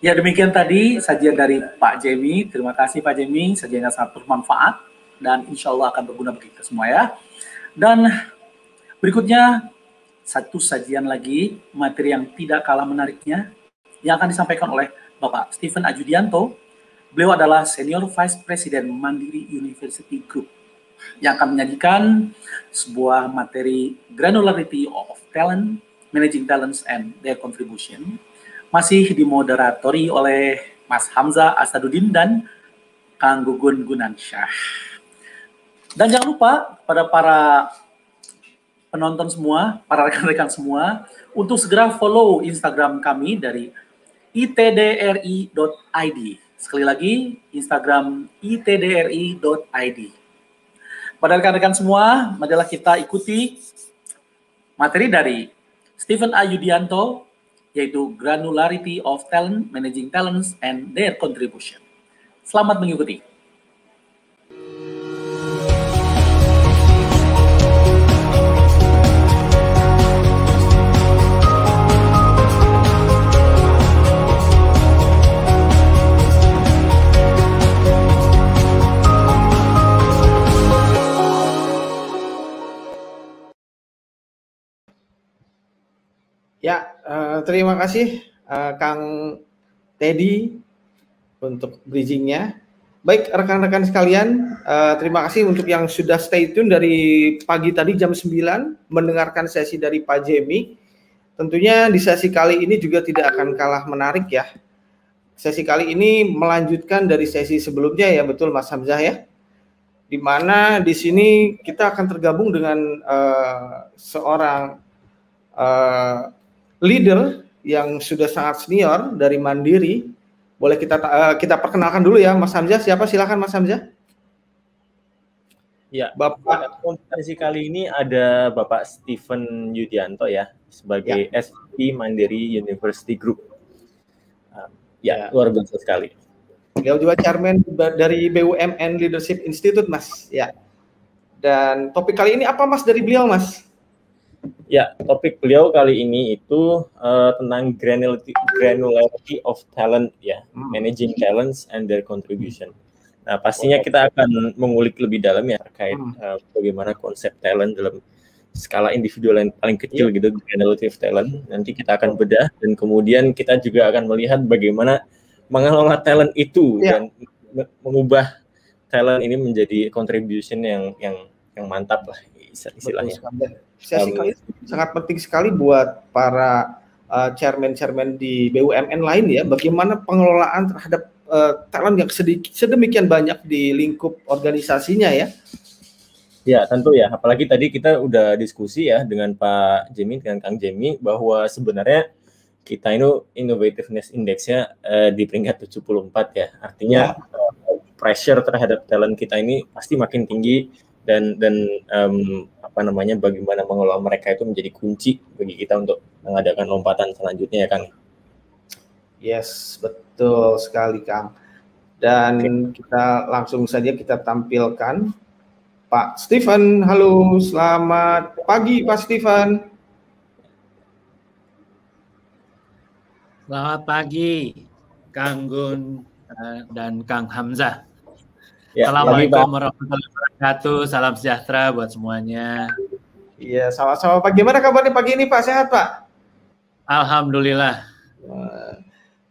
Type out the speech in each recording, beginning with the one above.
Ya, demikian tadi sajian dari Pak Jemi. Terima kasih Pak Jemi, sajiannya sangat bermanfaat dan insya Allah akan berguna bagi kita semua ya. Dan berikutnya, satu sajian lagi, materi yang tidak kalah menariknya, yang akan disampaikan oleh Bapak Stephen Ajudianto. Beliau adalah Senior Vice President Mandiri University Group, yang akan menyajikan sebuah materi Granularity of Talent, Managing Talents and Their Contribution, masih dimoderatori oleh Mas Hamzah Asaduddin dan Kang Gugun Gunansyah. Dan jangan lupa pada para penonton semua, para rekan-rekan semua, untuk segera follow Instagram kami dari itdri.id. Sekali lagi, Instagram itdri.id. Pada rekan-rekan semua, marilah kita ikuti materi dari Stephen Ajudianto, yaitu Granularity of Talent, Managing Talents, and Their Contribution. Selamat mengikuti. Ya, terima kasih Kang Teddy untuk bridgingnya. Baik rekan-rekan sekalian, terima kasih untuk yang sudah stay tune dari pagi tadi jam 9 mendengarkan sesi dari Pak Jemi. Tentunya di sesi kali ini juga tidak akan kalah menarik ya. Sesi kali ini melanjutkan dari sesi sebelumnya ya, betul Mas Hamzah ya. Di mana di sini kita akan tergabung dengan seorang leader yang sudah sangat senior dari Mandiri. Boleh kita perkenalkan dulu ya Mas Hamzah. Siapa? Silakan Mas Hamzah. Ya, Bapak kompetisi kali ini ada Bapak Stephen Yudianto ya sebagai ya. SVP Mandiri University Group. Luar biasa sekali. Beliau juga chairman dari BUMN Leadership Institute Mas. Ya. Dan topik kali ini apa Mas dari beliau Mas? Ya, topik beliau kali ini itu tentang granularity of talent ya, managing talents and their contribution. Nah, pastinya kita akan mengulik lebih dalam ya terkait bagaimana konsep talent dalam skala individual yang paling kecil gitu, granularity of talent. Nanti kita akan bedah dan kemudian kita juga akan melihat bagaimana mengelola talent itu dan mengubah talent ini menjadi contribution yang mantap lah istilahnya. Sesi kali ini sangat penting sekali buat para chairman-chairman di BUMN lain ya, bagaimana pengelolaan terhadap talent yang sedemikian banyak di lingkup organisasinya ya. Ya tentu ya, apalagi tadi kita udah diskusi ya dengan Pak Jemi, dengan Kang Jemi, bahwa sebenarnya kita ini Innovativeness Index-nya di peringkat 74 ya, artinya pressure terhadap talent kita ini pasti makin tinggi dan bagaimana mengelola mereka itu menjadi kunci bagi kita untuk mengadakan lompatan selanjutnya ya Kang. Yes, betul sekali Kang. Dan kita langsung saja kita tampilkan Pak Stephen. Halo, selamat pagi Pak Stephen. Selamat pagi Kang Gun dan Kang Hamzah. Ya, Assalamualaikum warahmatullahi wabarakatuh. Salam sejahtera buat semuanya. Iya, sama-sama Pak. Gimana kabarnya pagi ini Pak? Sehat Pak? Alhamdulillah.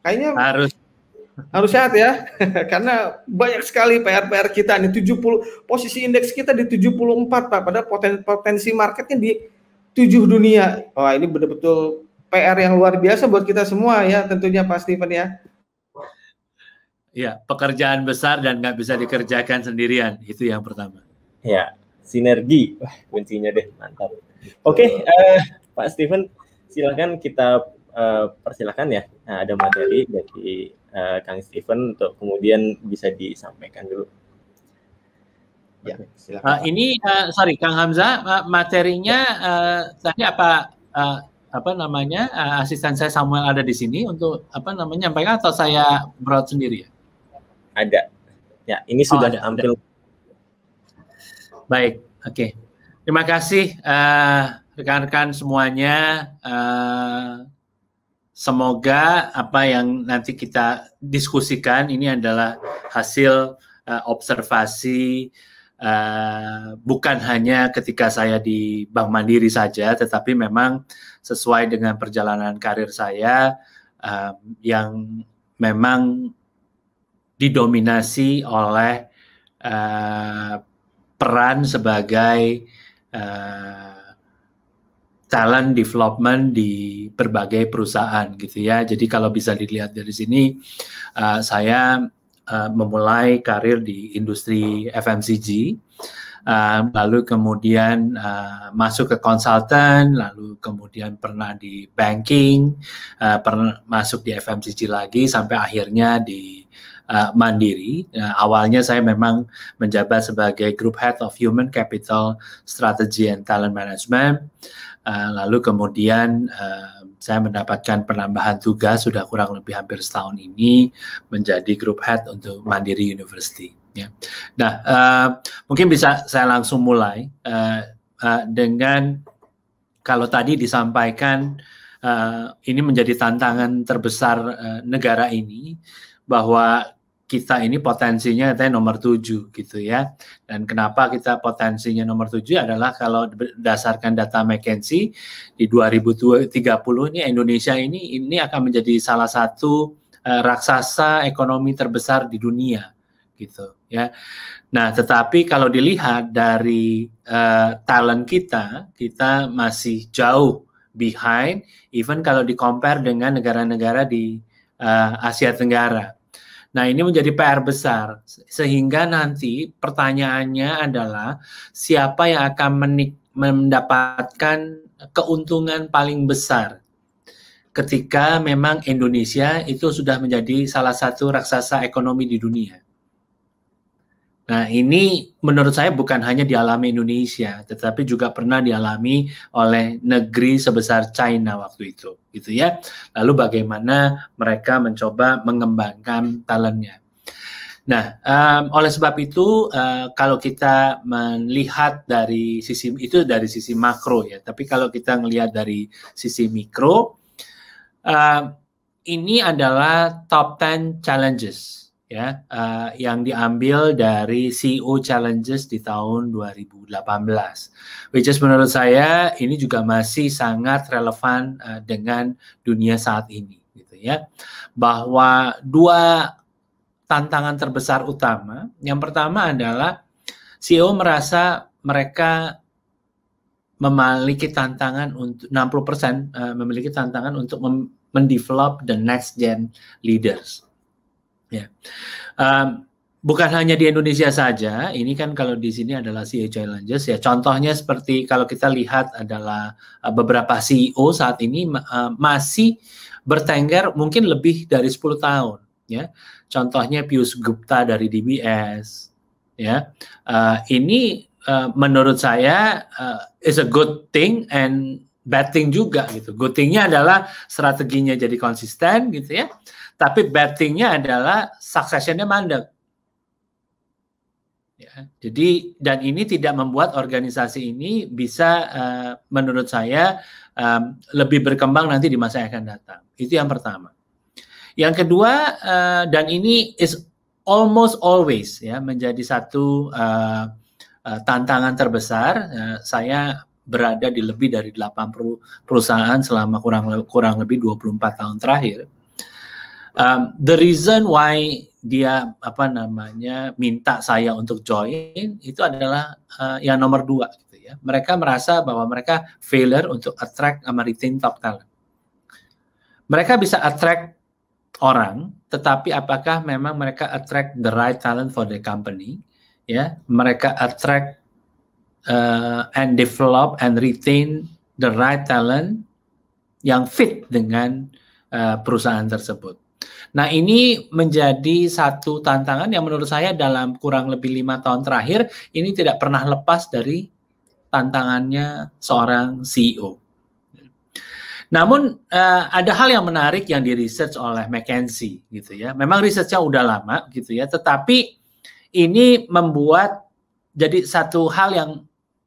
Kayaknya harus sehat ya. Karena banyak sekali PR-PR kita nih. 70 posisi indeks kita di 74 Pak. Pada potensi marketnya di 7 dunia. Wah, ini betul-betul PR yang luar biasa buat kita semua ya. Tentunya Pak Stephen ya. Ya, pekerjaan besar dan nggak bisa dikerjakan sendirian, itu yang pertama. Ya, sinergi, wah kuncinya deh, mantap. Oke, Pak Stephen, silakan kita persilakan ya. Nah, ada materi dari Kang Stephen untuk kemudian bisa disampaikan dulu. Ya, silakan. Ini, sorry, Kang Hamzah, materinya tadi asisten saya Samuel ada di sini untuk nyampaikan atau saya broad sendiri ya? Ada. Ya, ini sudah tampil. Baik, oke. Terima kasih rekan-rekan semuanya. semoga apa yang nanti kita diskusikan ini adalah hasil observasi bukan hanya ketika saya di Bank Mandiri saja, tetapi memang sesuai dengan perjalanan karir saya yang memang didominasi oleh peran sebagai talent development di berbagai perusahaan gitu ya. Jadi kalau bisa dilihat dari sini, saya memulai karir di industri FMCG, lalu kemudian masuk ke konsultan, lalu kemudian pernah di banking, pernah masuk di FMCG lagi, sampai akhirnya di Mandiri. Awalnya saya memang menjabat sebagai Group Head of Human Capital Strategy and Talent Management. Lalu kemudian saya mendapatkan penambahan tugas sudah kurang lebih hampir setahun ini menjadi Group Head untuk Mandiri University. Ya. Nah, mungkin bisa saya langsung mulai dengan kalau tadi disampaikan ini menjadi tantangan terbesar negara ini, bahwa kita ini potensinya katanya nomor 7 gitu ya. Dan kenapa kita potensinya nomor 7 adalah kalau berdasarkan data McKinsey di 2030 ini Indonesia ini akan menjadi salah satu raksasa ekonomi terbesar di dunia gitu ya. Nah, tetapi kalau dilihat dari talent kita masih jauh behind, even kalau di-compare dengan negara-negara di Asia Tenggara. Nah, ini menjadi PR besar, sehingga nanti pertanyaannya adalah siapa yang akan mendapatkan keuntungan paling besar ketika memang Indonesia itu sudah menjadi salah satu raksasa ekonomi di dunia. Nah, ini menurut saya bukan hanya dialami Indonesia, tetapi juga pernah dialami oleh negeri sebesar China waktu itu, gitu ya. Lalu bagaimana mereka mencoba mengembangkan talentnya. Nah, oleh sebab itu, kalau kita melihat dari sisi itu dari sisi makro ya, tapi kalau kita melihat dari sisi mikro, ini adalah top 10 challenges. Ya, yang diambil dari CEO Challenges di tahun 2018, which is menurut saya ini juga masih sangat relevan dengan dunia saat ini, gitu ya. Bahwa dua tantangan terbesar utama, yang pertama adalah CEO merasa mereka memiliki tantangan untuk 60% memiliki tantangan untuk mendevelop the next gen leaders. Ya, bukan hanya di Indonesia saja. Ini kan kalau di sini adalah CEO Challenges ya. Contohnya seperti kalau kita lihat adalah beberapa CEO saat ini masih bertengger mungkin lebih dari 10 tahun. Ya, contohnya Piyush Gupta dari DBS. Ya, ini menurut saya is a good thing and bad thing juga gitu. Good thing-nya adalah strateginya jadi konsisten gitu ya. Tapi bad thing-nya adalah succession-nya mandek. Ya, jadi dan ini tidak membuat organisasi ini bisa menurut saya lebih berkembang nanti di masa yang akan datang. Itu yang pertama. Yang kedua, dan ini is almost always ya menjadi satu tantangan terbesar. Saya berada di lebih dari 80 perusahaan selama kurang lebih 24 tahun terakhir. The reason why dia minta saya untuk join itu adalah yang nomor 2 gitu ya. Mereka merasa bahwa mereka failure untuk attract sama retain top talent. Mereka bisa attract orang, tetapi apakah memang mereka attract the right talent for the company? Ya, mereka attract and develop and retain the right talent yang fit dengan perusahaan tersebut. Nah, ini menjadi satu tantangan yang menurut saya dalam kurang lebih 5 tahun terakhir ini tidak pernah lepas dari tantangannya seorang CEO. Namun ada hal yang menarik yang di research oleh McKinsey gitu ya. Memang researchnya udah lama gitu ya, tetapi ini membuat jadi satu hal yang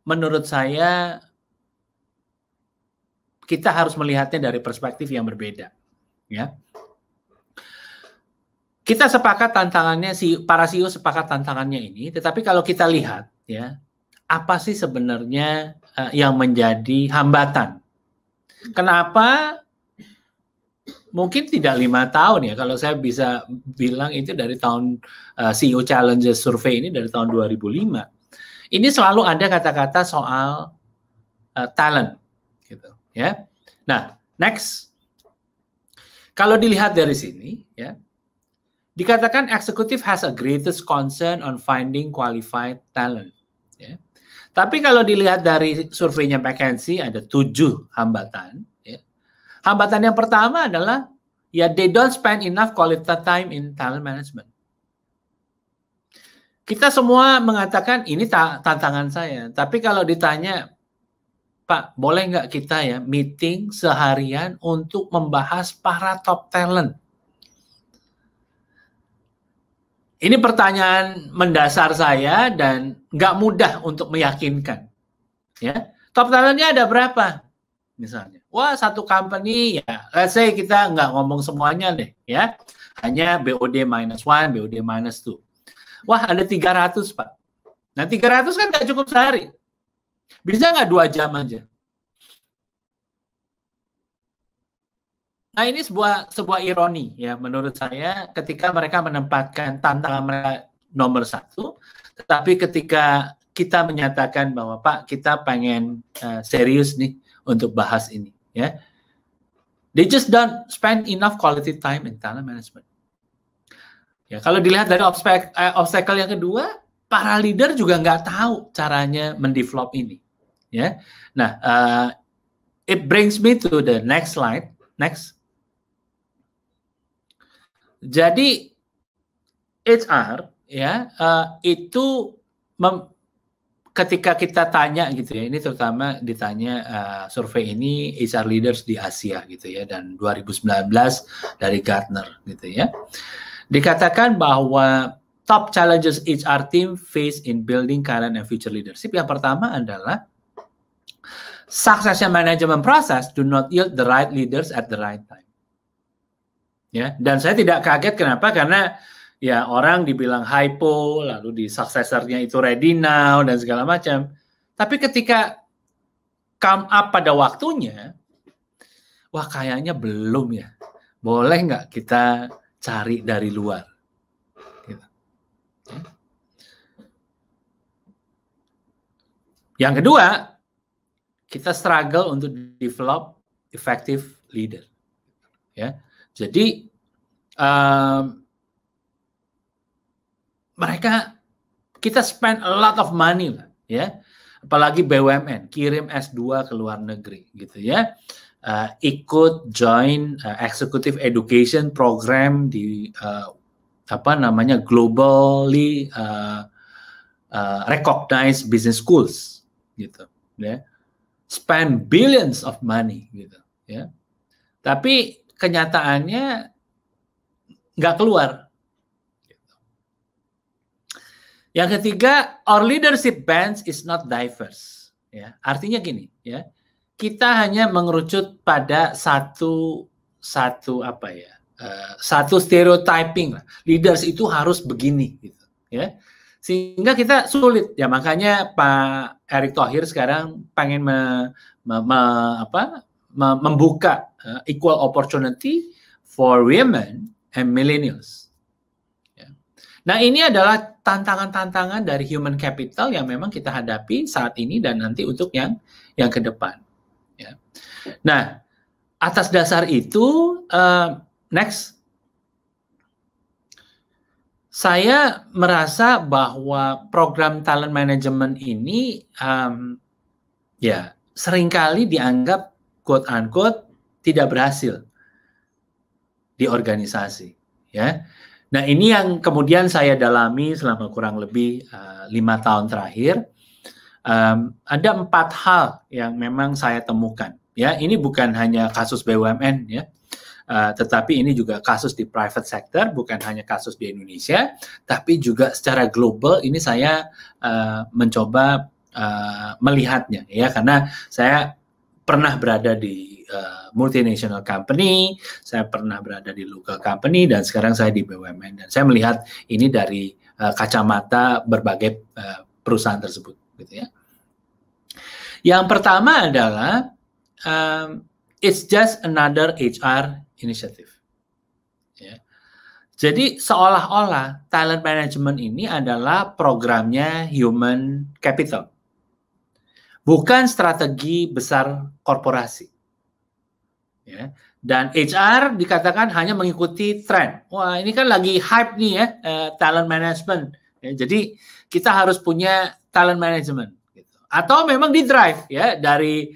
menurut saya kita harus melihatnya dari perspektif yang berbeda. ya. Kita sepakat tantangannya, para CEO sepakat tantangannya ini, tetapi kalau kita lihat ya, apa sih sebenarnya yang menjadi hambatan? Kenapa mungkin tidak 5 tahun ya, kalau saya bisa bilang itu dari tahun CEO Challenges Survey ini dari tahun 2005. Ini selalu ada kata-kata soal talent gitu ya. Nah, next. Kalau dilihat dari sini ya, dikatakan executive has a greatest concern on finding qualified talent. Ya. Tapi kalau dilihat dari surveinya McKinsey ada 7 hambatan. Ya. Hambatan yang pertama adalah ya they don't spend enough quality time in talent management. Kita semua mengatakan ini tantangan saya. Tapi kalau ditanya, Pak, boleh nggak kita ya meeting seharian untuk membahas para top talent? Ini pertanyaan mendasar saya dan nggak mudah untuk meyakinkan. Ya, top talentnya ada berapa? Misalnya, wah satu company ya, let's say kita nggak ngomong semuanya deh, ya, hanya BOD -1, BOD -2. Wah ada 300 Pak. Nah 300 kan nggak cukup sehari, bisa nggak 2 jam aja? Nah ini sebuah ironi ya menurut saya ketika mereka menempatkan tantangan mereka nomor 1, tetapi ketika kita menyatakan bahwa Pak kita pengen serius nih untuk bahas ini ya, they just don't spend enough quality time in talent management. Ya kalau dilihat dari obstacle yang kedua, para leader juga nggak tahu caranya mendevelop ini ya. Nah it brings me to the next slide. Next. Jadi HR ya itu ketika kita tanya gitu ya, ini terutama ditanya survei ini HR leaders di Asia gitu ya, dan 2019 dari Gartner gitu ya, dikatakan bahwa top challenges HR team face in building current and future leadership. Yang pertama adalah succession management process do not yield the right leaders at the right time. Ya, dan saya tidak kaget kenapa, karena ya orang dibilang hypo, lalu di successor-nya itu ready now dan segala macam. Tapi ketika come up pada waktunya, wah kayaknya belum ya. Boleh nggak kita cari dari luar? Gitu. Ya. Yang kedua, kita struggle untuk develop effective leader. Ya. Jadi kita spend a lot of money lah, ya, apalagi BUMN kirim S2 ke luar negeri, gitu ya, ikut join executive education program di globally recognized business schools, gitu, ya, spend billions of money, gitu, ya, tapi kenyataannya nggak keluar. Yang ketiga, our leadership bench is not diverse. Ya, artinya gini, ya, kita hanya mengerucut pada satu stereotyping. Leaders itu harus begini, gitu, ya, sehingga kita sulit. Ya makanya Pak Erick Thohir sekarang pengen membuka equal opportunity for women and millennials. Ya. Nah ini adalah tantangan-tantangan dari human capital yang memang kita hadapi saat ini dan nanti untuk yang ke depan. Ya. Nah atas dasar itu, next, saya merasa bahwa program talent management ini ya seringkali dianggap quote unquote tidak berhasil di organisasi, ya. Nah ini yang kemudian saya dalami selama kurang lebih 5 tahun terakhir. Ada 4 hal yang memang saya temukan, ya. Ini bukan hanya kasus BUMN, ya, tetapi ini juga kasus di private sector, bukan hanya kasus di Indonesia, tapi juga secara global. Ini saya mencoba melihatnya, ya, karena saya pernah berada di multinational company, saya pernah berada di local company, dan sekarang saya di BUMN. Dan saya melihat ini dari kacamata berbagai perusahaan tersebut, gitu ya. Yang pertama adalah it's just another HR initiative. Ya. Jadi seolah-olah talent management ini adalah programnya human capital, bukan strategi besar korporasi. Ya. Dan HR dikatakan hanya mengikuti tren. Wah, ini kan lagi hype nih ya, talent management. Ya, jadi kita harus punya talent management. Atau memang di drive ya dari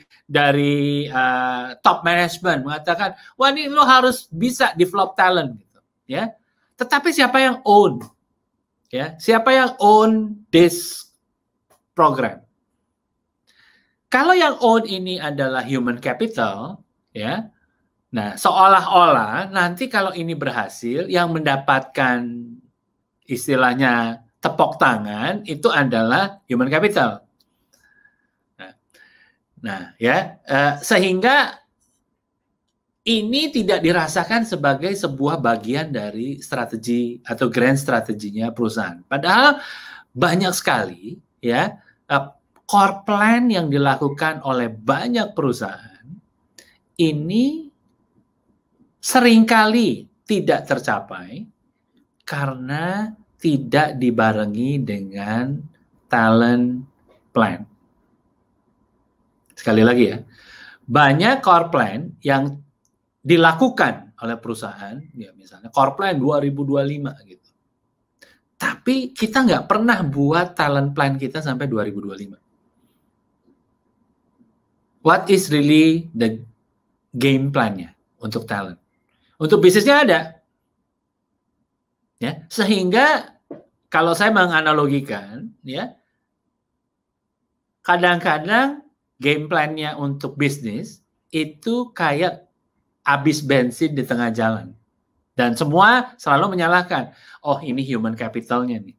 top management mengatakan, wah ini lo harus bisa develop talent gitu ya. Tetapi siapa yang own ya? Siapa yang own this program? Kalau yang own ini adalah human capital ya. Nah, seolah-olah nanti kalau ini berhasil, yang mendapatkan istilahnya tepuk tangan itu adalah human capital. Nah, ya, sehingga ini tidak dirasakan sebagai sebuah bagian dari strategi atau grand strateginya perusahaan. Padahal banyak sekali, ya, core plan yang dilakukan oleh banyak perusahaan ini seringkali tidak tercapai karena tidak dibarengi dengan talent plan. Sekali lagi ya, banyak core plan yang dilakukan oleh perusahaan, ya misalnya core plan 2025 gitu. Tapi kita nggak pernah buat talent plan kita sampai 2025. What is really the game plan-nya untuk talent? Untuk bisnisnya ada. Ya, sehingga kalau saya menganalogikan, ya, kadang-kadang game plan-nya untuk bisnis itu kayak habis bensin di tengah jalan. Dan semua selalu menyalahkan, oh ini human capital-nya nih.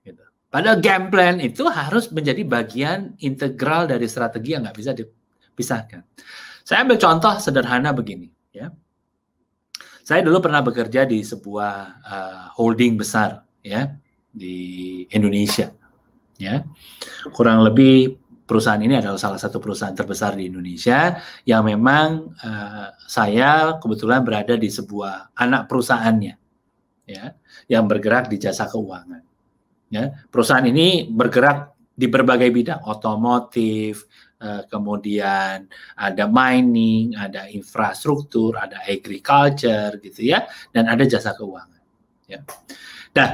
Gitu. Padahal game plan itu harus menjadi bagian integral dari strategi yang nggak bisa dipisahkan. Saya ambil contoh sederhana begini. Ya. Saya dulu pernah bekerja di sebuah holding besar ya di Indonesia. Ya. Kurang lebih perusahaan ini adalah salah satu perusahaan terbesar di Indonesia yang memang saya kebetulan berada di sebuah anak perusahaannya, ya, yang bergerak di jasa keuangan. Ya, perusahaan ini bergerak di berbagai bidang, otomotif, kemudian ada mining, ada infrastruktur, ada agriculture, gitu ya, dan ada jasa keuangan. Ya. Nah,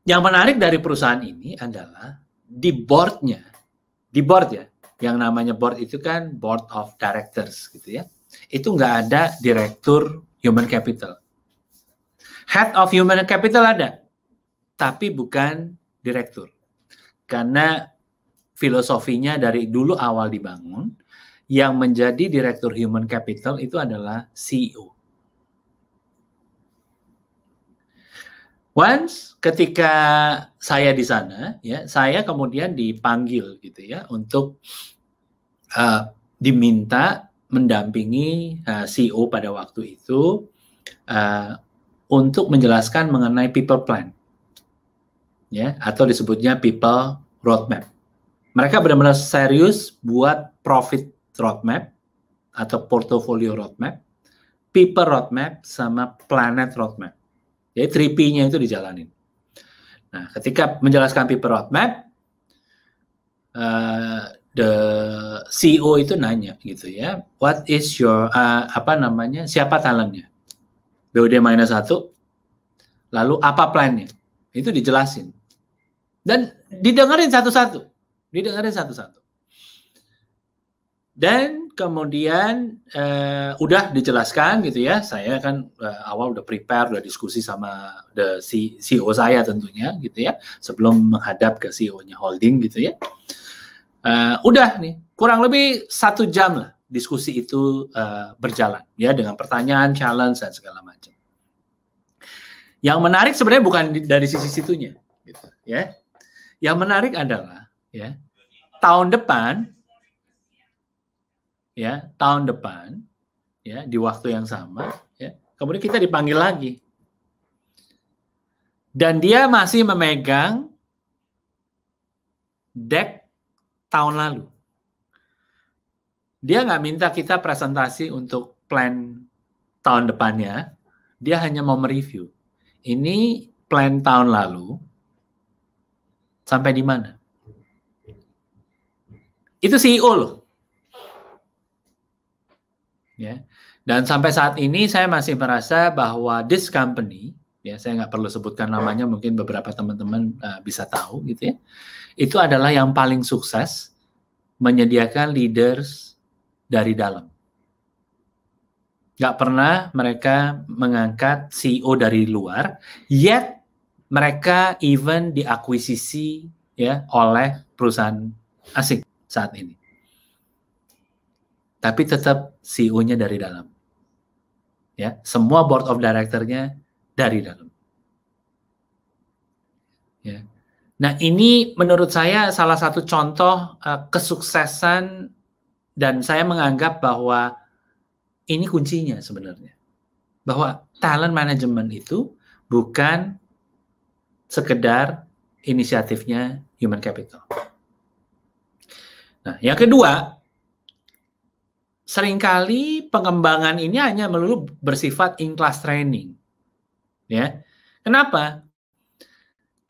yang menarik dari perusahaan ini adalah di board ya, yang namanya board itu kan board of directors gitu ya, itu nggak ada direktur human capital. Head of human capital ada, tapi bukan direktur. Karena filosofinya dari dulu awal dibangun, yang menjadi direktur human capital itu adalah CEO. Once ketika saya di sana, ya, saya kemudian dipanggil gitu ya untuk diminta mendampingi CEO pada waktu itu untuk menjelaskan mengenai people plan, ya, atau disebutnya people roadmap. Mereka benar-benar serius buat profit roadmap atau portfolio roadmap, people roadmap, sama planet roadmap. Jadi 3P-nya itu dijalanin. Nah, ketika menjelaskan people roadmap, the CEO itu nanya gitu ya, what is your siapa talentnya? BUD-1, lalu apa plannya? Itu dijelasin. Dan didengerin satu-satu. Dan kemudian udah dijelaskan gitu ya, saya kan awal udah prepare, udah diskusi sama the CEO saya tentunya gitu ya, sebelum menghadap ke CEO-nya holding gitu ya. Udah nih, kurang lebih 1 jam lah diskusi itu berjalan ya, dengan pertanyaan, challenge, dan segala macam. Yang menarik sebenarnya bukan dari sisi situnya gitu ya. Yang menarik adalah ya, tahun depan ya tahun depan, ya di waktu yang sama, ya kemudian kita dipanggil lagi, dan dia masih memegang deck tahun lalu. Dia nggak minta kita presentasi untuk plan tahun depannya, dia hanya mau mereview. Ini plan tahun lalu sampai di mana? Itu CEO loh. Ya. Dan sampai saat ini saya masih merasa bahwa this company, ya saya nggak perlu sebutkan namanya, mungkin beberapa teman-teman bisa tahu gitu ya. Itu adalah yang paling sukses menyediakan leaders dari dalam. Nggak pernah mereka mengangkat CEO dari luar, yet mereka even diakuisisi ya oleh perusahaan asing saat ini. Tapi tetap CEO-nya dari dalam. Ya, semua board of director-nya dari dalam. Ya. Nah, ini menurut saya salah satu contoh kesuksesan, dan saya menganggap bahwa ini kuncinya sebenarnya. Bahwa talent management itu bukan sekedar inisiatifnya human capital. Nah, yang kedua, seringkali pengembangan ini hanya melulu bersifat in-class training. Ya. Kenapa?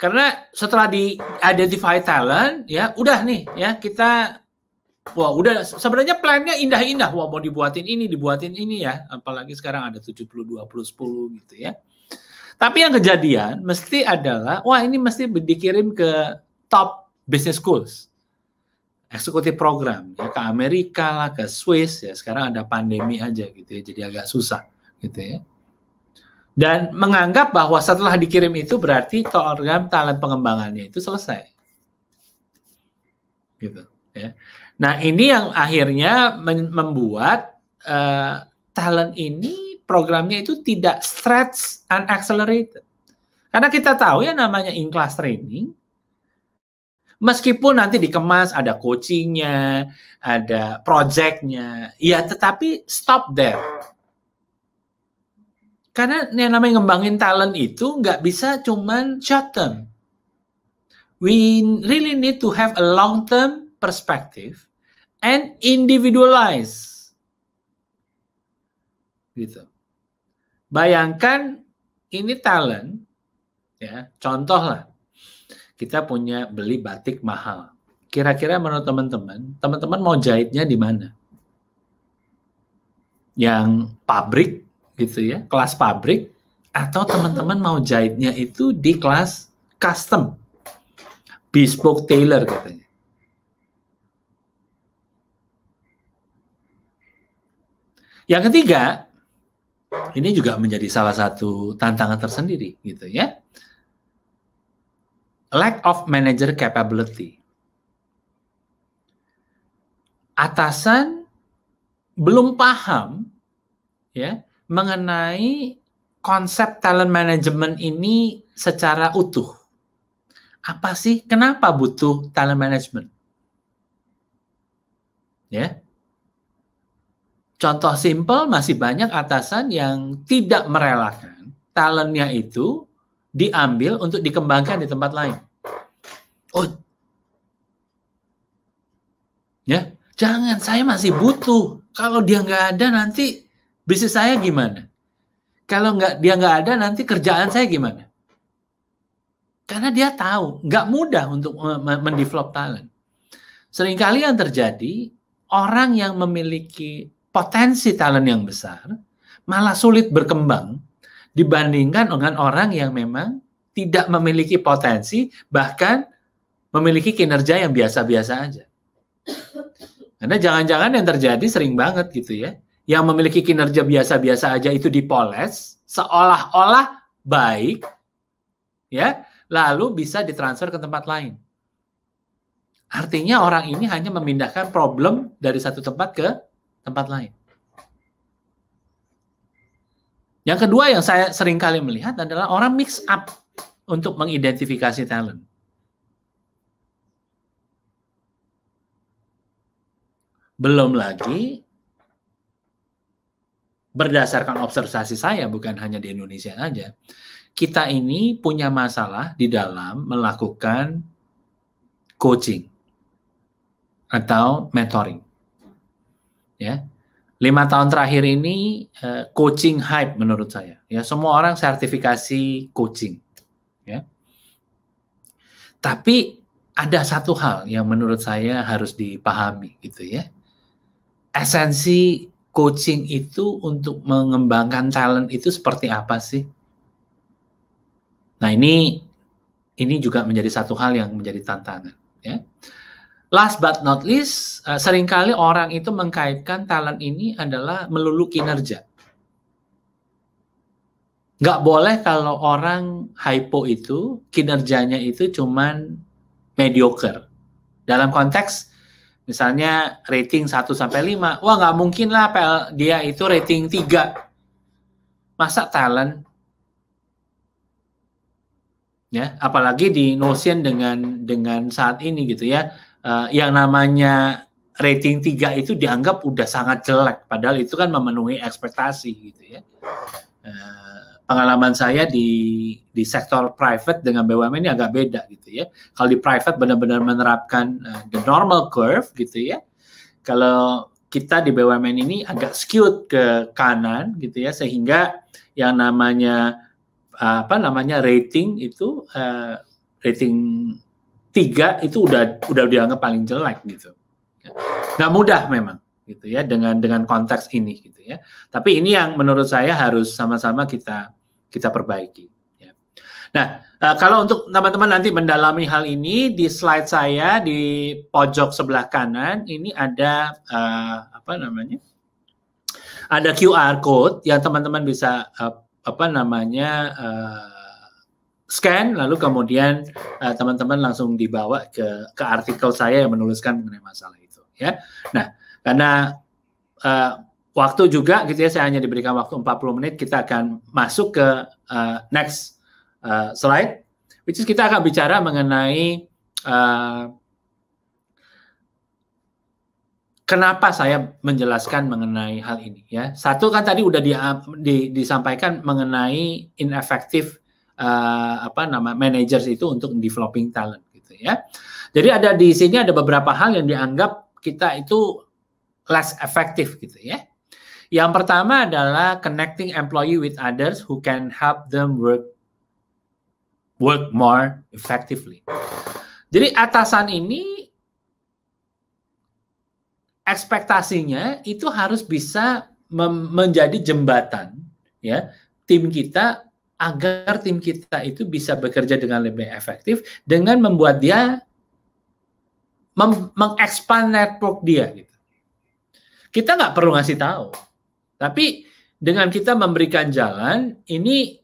Karena setelah di-identify talent, ya udah nih, ya kita, wah udah sebenarnya plannya indah-indah, wah mau dibuatin ini ya, apalagi sekarang ada 70-20-10 gitu ya. Tapi yang kejadian mesti adalah, wah ini mesti dikirim ke top business schools, eksekutif program, ya ke Amerika lah, ke Swiss, ya sekarang ada pandemi aja gitu ya, jadi agak susah gitu ya. Dan menganggap bahwa setelah dikirim itu berarti program talent pengembangannya itu selesai, gitu ya. Nah ini yang akhirnya membuat talent ini programnya itu tidak stretch and accelerated, karena kita tahu ya namanya in-class training. Meskipun nanti dikemas, ada coachingnya, ada projectnya, ya tetapi stop there. Karena yang namanya ngembangin talent itu nggak bisa cuman short term. We really need to have a long term perspective and individualize. Gitu. Bayangkan ini talent, ya contoh lah. Kita punya beli batik mahal. Kira-kira menurut teman-teman mau jahitnya di mana? Yang pabrik, gitu ya, kelas pabrik, atau teman-teman mau jahitnya itu di kelas custom, bespoke tailor katanya. Yang ketiga, ini juga menjadi salah satu tantangan tersendiri, gitu ya. Lack of manager capability. Atasan belum paham ya mengenai konsep talent management ini secara utuh. Apa sih? Kenapa butuh talent management? Ya. Contoh simpel, masih banyak atasan yang tidak merelakan talentnya itu diambil untuk dikembangkan di tempat lain. Oh, ya, jangan, saya masih butuh. Kalau dia nggak ada nanti bisnis saya gimana? Kalau dia nggak ada nanti kerjaan saya gimana? Karena dia tahu nggak mudah untuk mendevelop talent. Seringkali yang terjadi, orang yang memiliki potensi talent yang besar malah sulit berkembang dibandingkan dengan orang yang memang tidak memiliki potensi, bahkan memiliki kinerja yang biasa-biasa aja. Karena jangan-jangan yang terjadi sering banget gitu ya, yang memiliki kinerja biasa-biasa aja itu dipoles, seolah-olah baik, ya, lalu bisa ditransfer ke tempat lain. Artinya orang ini hanya memindahkan problem dari satu tempat ke tempat lain. Yang kedua yang saya sering kali melihat adalah orang mix up untuk mengidentifikasi talent. Belum lagi berdasarkan observasi saya, bukan hanya di Indonesia saja, kita ini punya masalah di dalam melakukan coaching atau mentoring. Ya, 5 tahun terakhir ini coaching hype menurut saya. Ya, semua orang sertifikasi coaching. Ya, tapi ada satu hal yang menurut saya harus dipahami, gitu ya. Esensi coaching itu untuk mengembangkan talent itu seperti apa sih? Nah, ini juga menjadi satu hal yang menjadi tantangan. Ya. Last but not least, seringkali orang itu mengkaitkan talent ini adalah melulu kinerja. Nggak boleh kalau orang hypo itu, kinerjanya itu cuman mediocre. Dalam konteks, misalnya rating 1-5, wah nggak mungkin lah dia itu rating 3. Masa talent? Ya, apalagi di Notion dengan saat ini gitu ya. Yang namanya rating 3 itu dianggap udah sangat jelek, padahal itu kan memenuhi ekspektasi gitu ya. Pengalaman saya di sektor private dengan BUMN ini agak beda gitu ya. Kalau di private benar-benar menerapkan the normal curve gitu ya. Kalau kita di BUMN ini agak skewed ke kanan gitu ya, sehingga yang namanya rating itu rating 3 itu udah dianggap paling jelek gitu. Nggak mudah memang gitu ya dengan konteks ini gitu ya. Tapi ini yang menurut saya harus sama-sama kita perbaiki. Ya. Nah, kalau untuk teman-teman nanti mendalami hal ini, di slide saya di pojok sebelah kanan ini ada ada QR code yang teman-teman bisa scan, lalu kemudian teman-teman langsung dibawa ke artikel saya yang menuliskan mengenai masalah itu. Ya, nah karena waktu juga gitu ya, saya hanya diberikan waktu 40 menit, kita akan masuk ke next slide, which is kita akan bicara mengenai kenapa saya menjelaskan mengenai hal ini. Ya, satu kan tadi udah disampaikan mengenai ineffective managers itu untuk developing talent gitu ya. Jadi di sini ada beberapa hal yang dianggap kita itu less effective gitu ya. Yang pertama adalah connecting employee with others who can help them work more effectively. Jadi atasan ini ekspektasinya itu harus bisa menjadi jembatan ya tim kita, agar tim kita itu bisa bekerja dengan lebih efektif dengan membuat dia mengekspand network dia gitu. Kita nggak perlu ngasih tahu, tapi dengan kita memberikan jalan, ini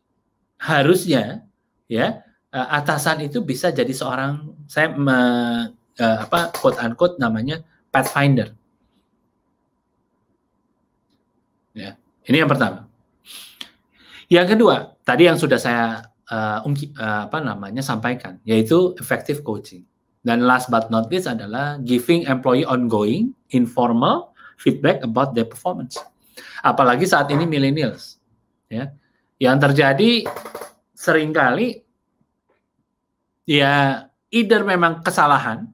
harusnya ya atasan itu bisa jadi seorang, saya quote unquote namanya pathfinder. Ya, ini yang pertama. Yang kedua, tadi yang sudah saya sampaikan, yaitu effective coaching. Dan last but not least adalah giving employee ongoing, informal feedback about their performance. Apalagi saat ini millennials, ya, yang terjadi seringkali ya either memang kesalahan,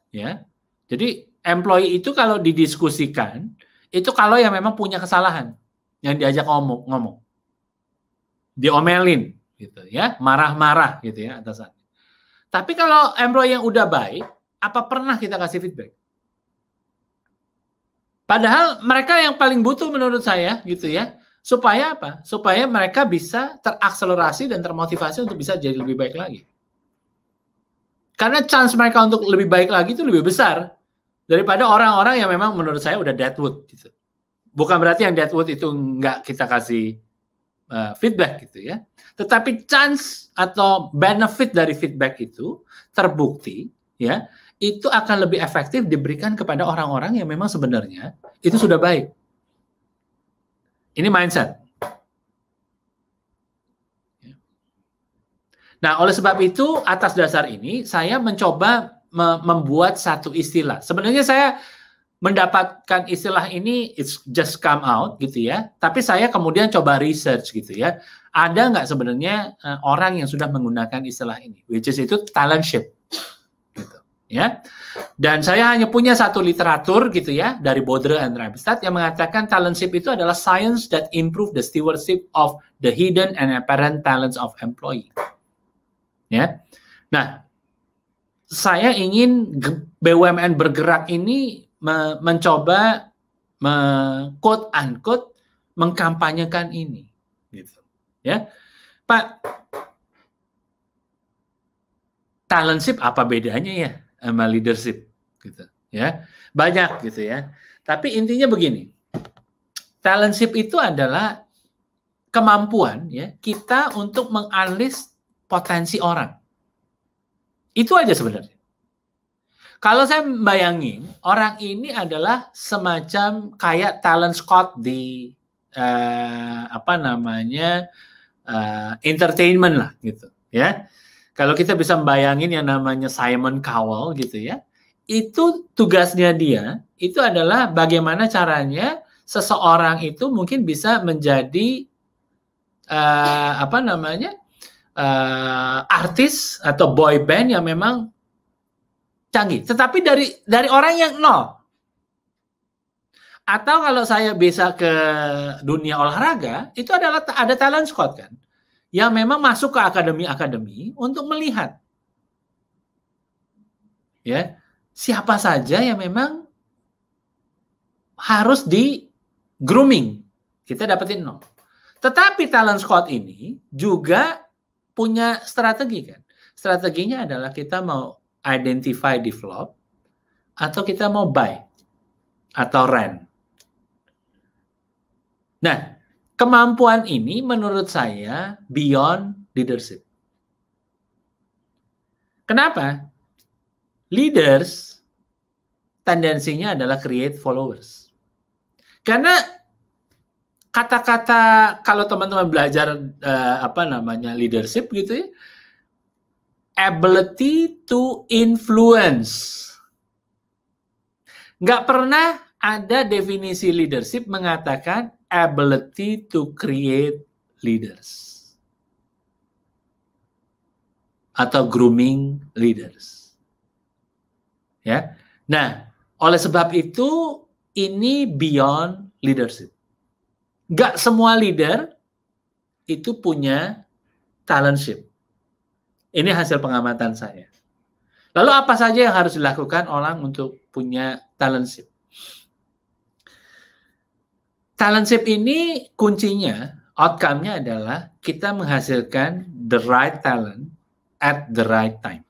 ya. Jadi employee itu kalau didiskusikan itu kalau yang memang punya kesalahan, yang diajak ngomong. Diomelin gitu ya, marah-marah gitu ya atasan. Tapi kalau employee yang udah baik, apa pernah kita kasih feedback? Padahal mereka yang paling butuh menurut saya gitu ya, supaya apa? Supaya mereka bisa terakselerasi dan termotivasi untuk bisa jadi lebih baik lagi. Karena chance mereka untuk lebih baik lagi itu lebih besar daripada orang-orang yang memang menurut saya udah deadwood gitu. Bukan berarti yang deadwood itu nggak kita kasih feedback gitu ya. Tetapi chance atau benefit dari feedback itu terbukti ya, itu akan lebih efektif diberikan kepada orang-orang yang memang sebenarnya itu sudah baik. Ini mindset. Nah, oleh sebab itu atas dasar ini saya mencoba membuat satu istilah. Sebenarnya saya mendapatkan istilah ini, it's just come out gitu ya. Tapi saya kemudian coba research gitu ya. Ada nggak sebenarnya orang yang sudah menggunakan istilah ini, which is itu talentship, gitu ya. Dan saya hanya punya satu literatur gitu ya dari Baudre and Ramstad yang mengatakan talentship itu adalah science that improve the stewardship of the hidden and apparent talents of employee. Ya. Nah, saya ingin BUMN bergerak ini mencoba quote unquote mengkampanyekan ini gitu ya. Pak, talentship apa bedanya ya sama leadership gitu ya, banyak gitu ya, tapi intinya begini, talentship itu adalah kemampuan ya kita untuk menganalisis potensi orang, itu aja sebenarnya. Kalau saya bayangin, orang ini adalah semacam kayak talent scout di entertainment lah gitu ya. Kalau kita bisa membayangin yang namanya Simon Cowell gitu ya, itu tugasnya dia itu adalah bagaimana caranya seseorang itu mungkin bisa menjadi artis atau boy band yang memang canggih, tetapi dari orang yang nol. Atau kalau saya bisa ke dunia olahraga, itu adalah ada talent scout kan, yang memang masuk ke akademi-akademi untuk melihat ya siapa saja yang memang harus di grooming, kita dapetin nol. Tetapi talent scout ini juga punya strategi kan. Strateginya adalah kita mau identify, develop, atau kita mau buy atau rent. Nah, kemampuan ini menurut saya beyond leadership. Kenapa? Leaders tendensinya adalah create followers. Karena kata-kata kalau teman-teman belajar leadership gitu ya, ability to influence. Nggak pernah ada definisi leadership mengatakan ability to create leaders atau grooming leaders. Ya. Nah, oleh sebab itu ini beyond leadership. Nggak semua leader itu punya talentship. Ini hasil pengamatan saya. Lalu apa saja yang harus dilakukan orang untuk punya talentship? Talentship ini kuncinya, outcome-nya adalah kita menghasilkan the right talent at the right time.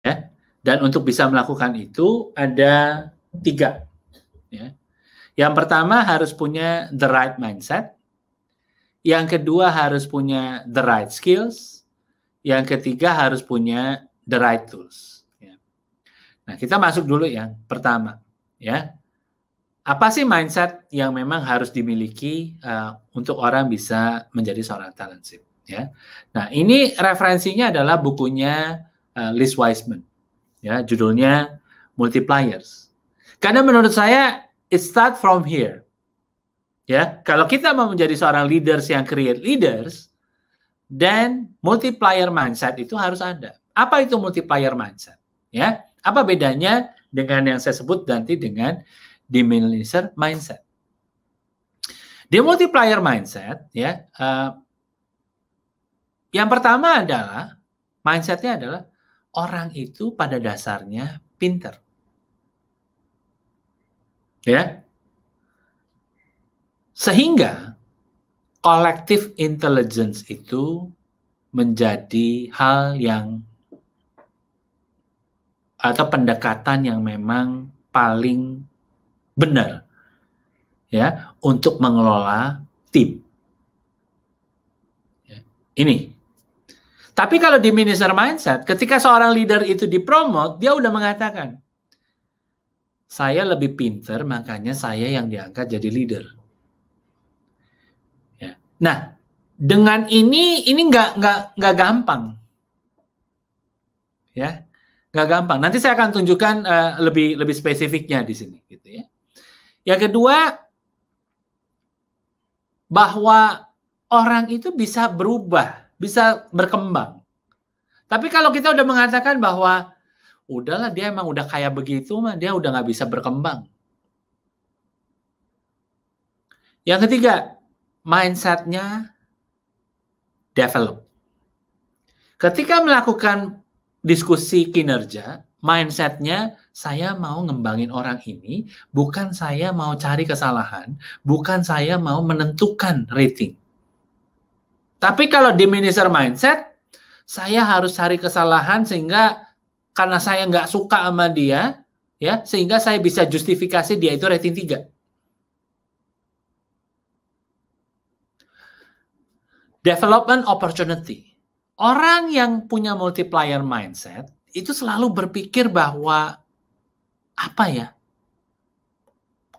Ya. Dan untuk bisa melakukan itu ada 3. Ya. Yang pertama harus punya the right mindset. Yang kedua harus punya the right skills. Yang ketiga harus punya the right tools. Ya. Nah, kita masuk dulu yang pertama. Ya, apa sih mindset yang memang harus dimiliki untuk orang bisa menjadi seorang talentship? Ya. Nah, ini referensinya adalah bukunya Liz Wiseman. Ya, judulnya Multipliers. Karena menurut saya it start from here. Ya, kalau kita mau menjadi seorang leaders yang create leaders, then multiplier mindset itu harus ada. Apa itu multiplier mindset? Ya, apa bedanya dengan yang saya sebut nanti dengan diminisher mindset? Di multiplier mindset, ya, yang pertama adalah mindsetnya adalah orang itu pada dasarnya pinter. Ya. Sehingga collective intelligence itu menjadi hal yang atau pendekatan yang memang paling benar ya untuk mengelola tim. Ya, ini. Tapi kalau di diminisher mindset, ketika seorang leader itu dipromot, dia udah mengatakan, saya lebih pinter, makanya saya yang diangkat jadi leader. Ya. Nah, dengan ini nggak gampang, ya. Nggak gampang. Nanti saya akan tunjukkan lebih spesifiknya di sini, gitu ya. Yang kedua, bahwa orang itu bisa berubah, bisa berkembang. Tapi kalau kita udah mengatakan bahwa udahlah dia emang udah kayak begitu, mah dia udah nggak bisa berkembang. Yang ketiga, mindset-nya develop. Ketika melakukan diskusi kinerja, mindset-nya saya mau ngembangin orang ini, bukan saya mau cari kesalahan, bukan saya mau menentukan rating. Tapi kalau diminisher mindset, saya harus cari kesalahan sehingga karena saya nggak suka sama dia, ya, sehingga saya bisa justifikasi dia itu rating 3. Development opportunity. Orang yang punya multiplier mindset itu selalu berpikir bahwa apa ya,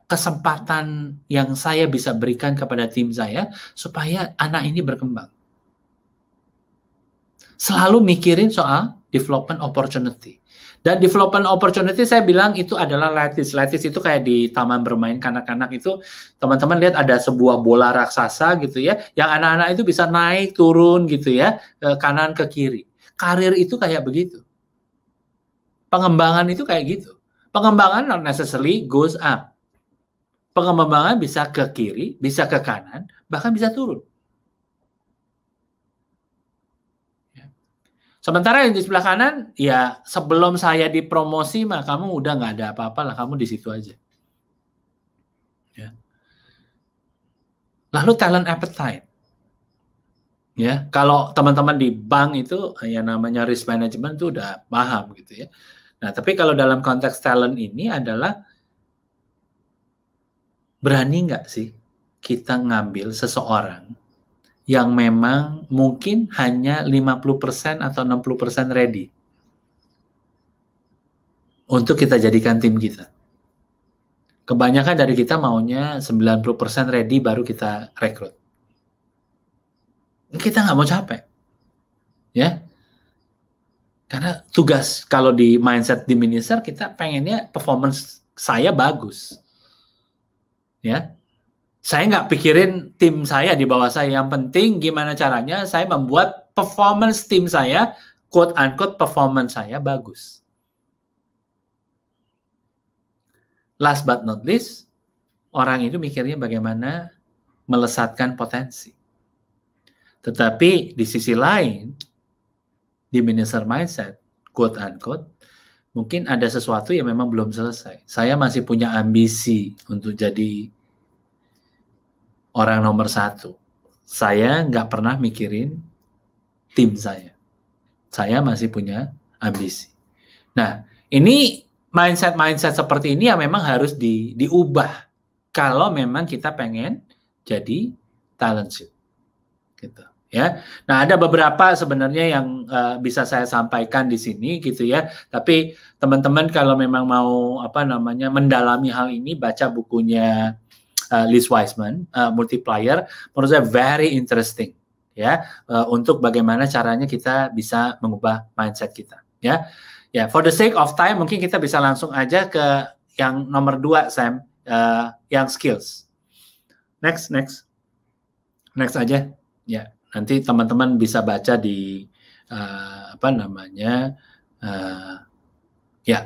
kesempatan yang saya bisa berikan kepada tim saya supaya anak ini berkembang. Selalu mikirin soal development opportunity. Dan development opportunity saya bilang itu adalah lattice. Lattice itu kayak di taman bermain kanak-kanak itu, teman-teman lihat ada sebuah bola raksasa gitu ya, yang anak-anak itu bisa naik, turun gitu ya, ke kanan, ke kiri. Karir itu kayak begitu. Pengembangan itu kayak gitu. Pengembangan not necessarily goes up. Pengembangan bisa ke kiri, bisa ke kanan, bahkan bisa turun. Sementara yang di sebelah kanan, ya sebelum saya dipromosi, mah kamu udah nggak ada apa-apa lah, kamu di situ aja. Ya. Lalu talent appetite. Ya, kalau teman-teman di bank itu yang namanya risk management itu udah paham gitu ya. Nah, tapi kalau dalam konteks talent ini adalah berani nggak sih kita ngambil seseorang yang memang mungkin hanya 50% atau 60% ready untuk kita jadikan tim kita. Kebanyakan dari kita maunya 90% ready baru kita rekrut. Kita nggak mau capek. Ya. Karena tugas kalau di mindset diminisher kita pengennya performance saya bagus. Ya. Saya nggak pikirin tim saya di bawah saya. Yang penting gimana caranya saya membuat performance tim saya, quote-unquote performance saya bagus. Last but not least, orang itu mikirnya bagaimana melesatkan potensi. Tetapi di sisi lain, diminisher mindset, quote-unquote, mungkin ada sesuatu yang memang belum selesai. Saya masih punya ambisi untuk jadi orang nomor 1. Saya nggak pernah mikirin tim saya. Saya masih punya ambisi. Nah, ini mindset seperti ini yang memang harus diubah kalau memang kita pengen jadi talent shoot. Gitu ya. Nah, ada beberapa sebenarnya yang bisa saya sampaikan di sini gitu ya. Tapi teman-teman kalau memang mau mendalami hal ini, baca bukunya Liz Wiseman, Multiplier, menurut saya very interesting ya, untuk bagaimana caranya kita bisa mengubah mindset kita ya. Ya, for the sake of time mungkin kita bisa langsung aja ke yang nomor 2, Sam, yang skills. Next aja ya. Nanti teman-teman bisa baca di ya.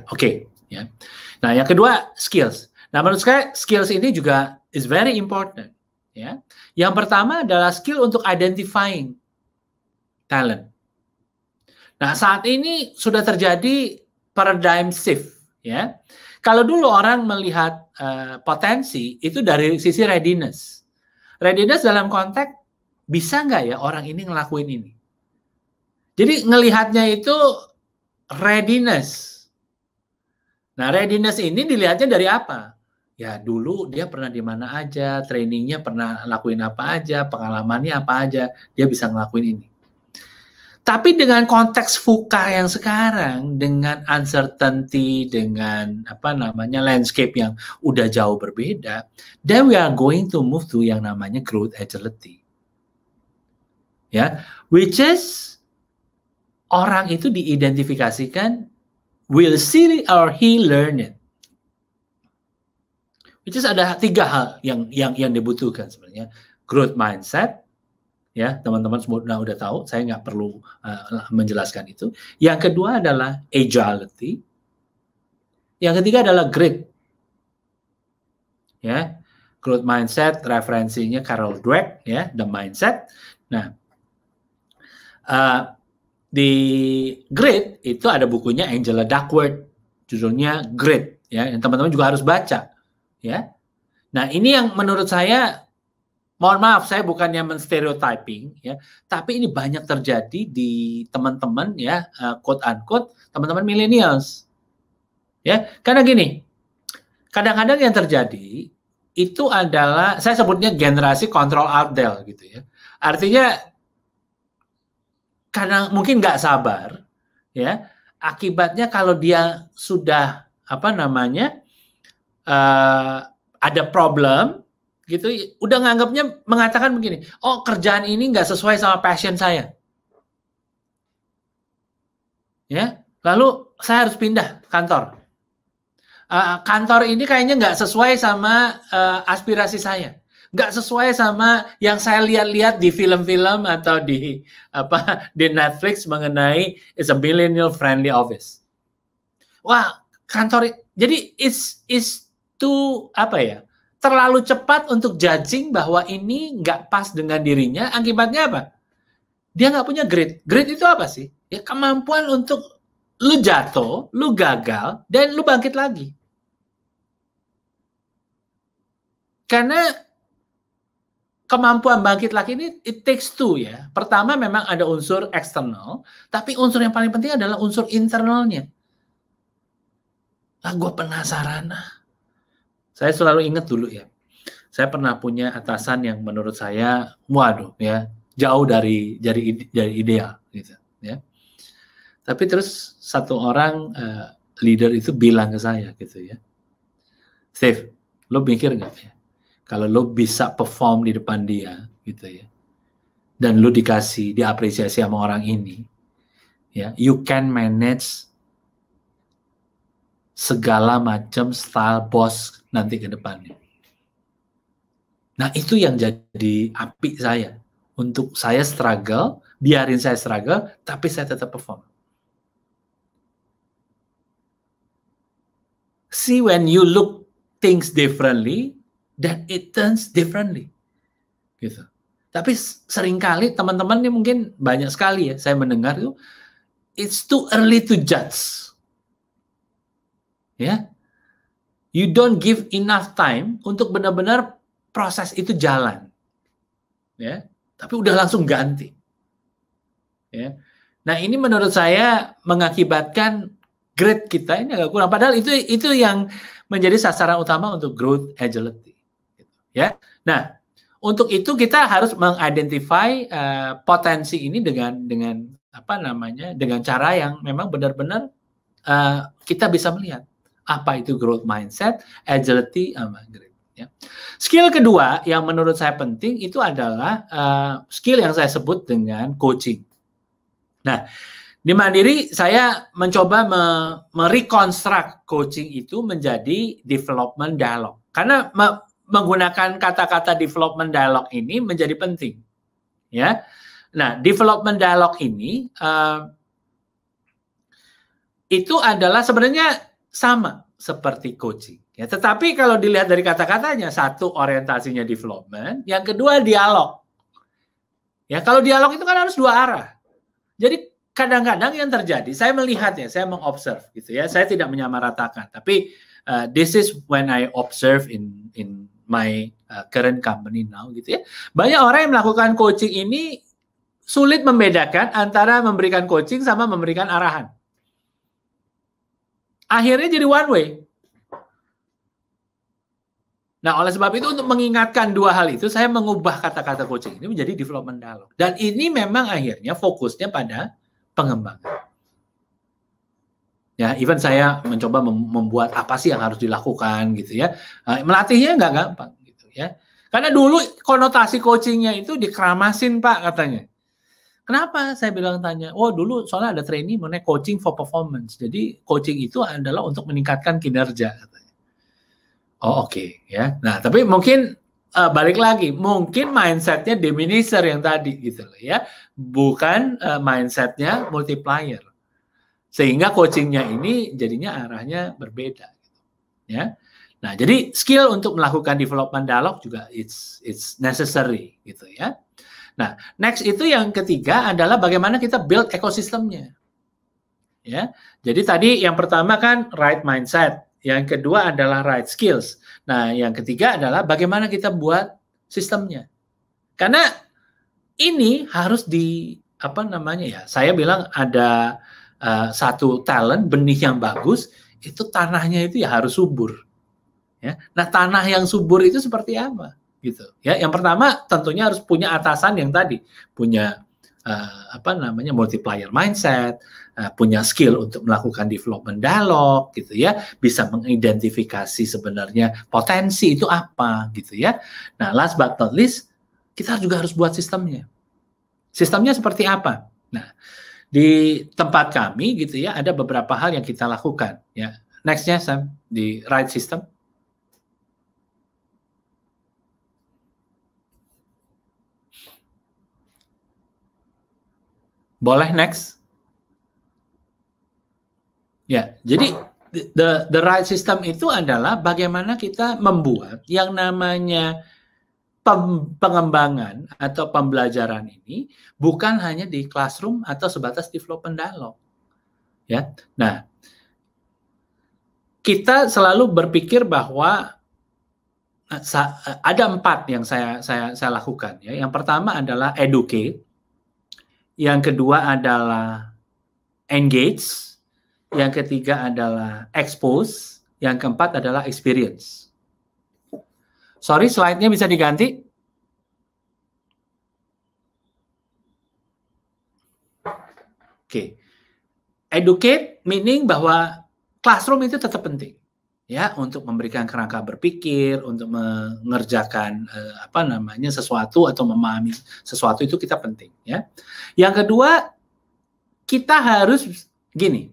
Nah, yang kedua skills. Nah, menurut saya skills ini juga is very important. Ya, yang pertama adalah skill untuk identifying talent. Nah, saat ini sudah terjadi paradigm shift. Ya, kalau dulu orang melihat potensi itu dari sisi readiness. Readiness dalam konteks bisa nggak ya orang ini ngelakuin ini. Jadi ngelihatnya itu readiness. Nah, readiness ini dilihatnya dari apa? Ya dulu dia pernah di mana aja, trainingnya pernah lakuin apa aja, pengalamannya apa aja, dia bisa ngelakuin ini. Tapi dengan konteks VUCA yang sekarang, dengan uncertainty, dengan landscape yang udah jauh berbeda, then we are going to move to yang namanya growth agility. Ya, which is orang itu diidentifikasikan will she or he learn it? Which is ada 3 hal yang dibutuhkan sebenarnya. Growth mindset, ya teman-teman semua udah tahu, saya nggak perlu menjelaskan itu. Yang kedua adalah agility. Yang ketiga adalah grit. Ya, growth mindset referensinya Carol Dweck, ya, The Mindset. Nah, di grit itu ada bukunya Angela Duckworth, judulnya Grit, ya, yang teman-teman juga harus baca. Ya, nah ini yang menurut saya, mohon maaf saya bukannya menstereotyping, ya, tapi ini banyak terjadi di teman-teman, ya, quote unquote teman-teman millennials, ya, karena gini, kadang-kadang yang terjadi itu adalah saya sebutnya generasi control alt del gitu, ya, artinya karena mungkin nggak sabar, ya, akibatnya kalau dia sudah ada problem gitu, udah nganggapnya mengatakan begini, oh kerjaan ini nggak sesuai sama passion saya, ya, lalu saya harus pindah kantor. Kantor ini kayaknya nggak sesuai sama aspirasi saya, nggak sesuai sama yang saya lihat-lihat di film-film atau di Netflix mengenai it's a millennial friendly office. Wah, kantor jadi is too terlalu cepat untuk judging bahwa ini nggak pas dengan dirinya. Akibatnya apa? Dia nggak punya grit. Grit itu apa sih? Ya kemampuan untuk lu jatuh, lu gagal, dan lu bangkit lagi. Karena kemampuan bangkit lagi ini it takes two, ya. Pertama memang ada unsur eksternal, tapi unsur yang paling penting adalah unsur internalnya. Gue penasaran. Saya selalu ingat dulu, ya. Saya pernah punya atasan yang menurut saya, waduh, ya, jauh dari ideal, gitu, ya. Tapi terus satu orang leader itu bilang ke saya, gitu, ya, Steve, lo mikir nggak, ya, kalau lo bisa perform di depan dia, gitu, ya, dan lo diapresiasi sama orang ini, ya, you can manage segala macam style bos nanti ke depannya. Nah, itu yang jadi api saya. Untuk saya struggle, biarin saya struggle, tapi saya tetap perform. See, when you look things differently, then it turns differently. Gitu. Tapi seringkali teman-teman ini mungkin banyak sekali, ya, saya mendengar itu, it's too early to judge. Ya, you don't give enough time untuk benar-benar proses itu jalan, ya. Tapi udah langsung ganti, ya. Nah ini menurut saya mengakibatkan grade kita ini agak kurang. Padahal itu yang menjadi sasaran utama untuk growth agility, ya. Nah untuk itu kita harus mengidentify potensi ini dengan cara yang memang benar-benar kita bisa melihat. Apa itu growth mindset, agility, sama grit. Ya. Skill kedua yang menurut saya penting itu adalah skill yang saya sebut dengan coaching. Nah, di Mandiri saya mencoba mereconstruct coaching itu menjadi development dialogue. Karena menggunakan kata-kata development dialogue ini menjadi penting. Ya, nah development dialogue ini itu adalah sebenarnya sama seperti coaching, ya. Tetapi kalau dilihat dari kata-katanya, satu orientasinya development, yang kedua dialog. Ya, kalau dialog itu kan harus dua arah. Jadi kadang-kadang yang terjadi, saya melihat, ya, saya mengobserve, gitu, ya. Saya tidak menyamaratakan, tapi this is when I observe in my current company now, gitu, ya. Banyak orang yang melakukan coaching ini sulit membedakan antara memberikan coaching sama memberikan arahan. Akhirnya jadi one way. Nah, oleh sebab itu untuk mengingatkan dua hal itu, saya mengubah kata-kata coaching ini menjadi development dialogue. Dan ini memang akhirnya fokusnya pada pengembangan. Ya, even saya mencoba membuat apa sih yang harus dilakukan, gitu, ya. Melatihnya nggak gampang, gitu, ya. Karena dulu konotasi coachingnya itu dikeramasin, Pak, katanya. Kenapa saya bilang tanya? Oh dulu soalnya ada training mengenai coaching for performance. Jadi coaching itu adalah untuk meningkatkan kinerja. Oh oke, ya. Nah tapi mungkin balik lagi, mungkin mindsetnya diminisher yang tadi gitu loh ya, bukan mindsetnya multiplier. Sehingga coachingnya ini jadinya arahnya berbeda. Ya. Nah jadi skill untuk melakukan development dialog juga it's necessary gitu ya. Nah, next itu yang ketiga adalah bagaimana kita build ekosistemnya. Ya. Jadi tadi yang pertama kan right mindset, yang kedua adalah right skills. Nah, yang ketiga adalah bagaimana kita buat sistemnya. Karena ini harus saya bilang ada satu talent, benih yang bagus, itu tanahnya itu ya harus subur. Ya. Nah, tanah yang subur itu seperti apa? Gitu ya. Yang pertama tentunya harus punya atasan yang tadi punya multiplier mindset, punya skill untuk melakukan development dialog gitu ya, bisa mengidentifikasi sebenarnya potensi itu apa gitu ya. Nah, last but not least, kita juga harus buat sistemnya. Sistemnya seperti apa? Nah, di tempat kami gitu ya ada beberapa hal yang kita lakukan ya. Nextnya Sam, di right system. Boleh next? Ya, jadi the right system itu adalah bagaimana kita membuat yang namanya pengembangan atau pembelajaran ini bukan hanya di classroom atau sebatas development dialog. Ya. Nah, kita selalu berpikir bahwa ada 4 yang saya lakukan ya. Yang pertama adalah educate. Yang kedua adalah engage, yang ketiga adalah expose, yang keempat adalah experience. Sorry, slide-nya bisa diganti? Oke. Educate meaning bahwa classroom itu tetap penting. Ya, untuk memberikan kerangka berpikir, untuk mengerjakan sesuatu atau memahami sesuatu itu kita penting ya. Yang kedua, kita harus gini.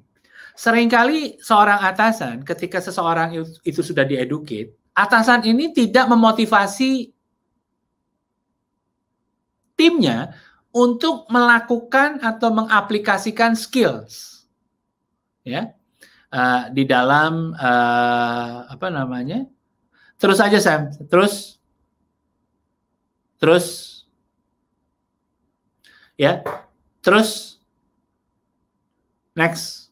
Seringkali seorang atasan ketika seseorang itu sudah dieducate, atasan ini tidak memotivasi timnya untuk melakukan atau mengaplikasikan skills. Ya. Di dalam terus aja Sam, terus ya, terus next.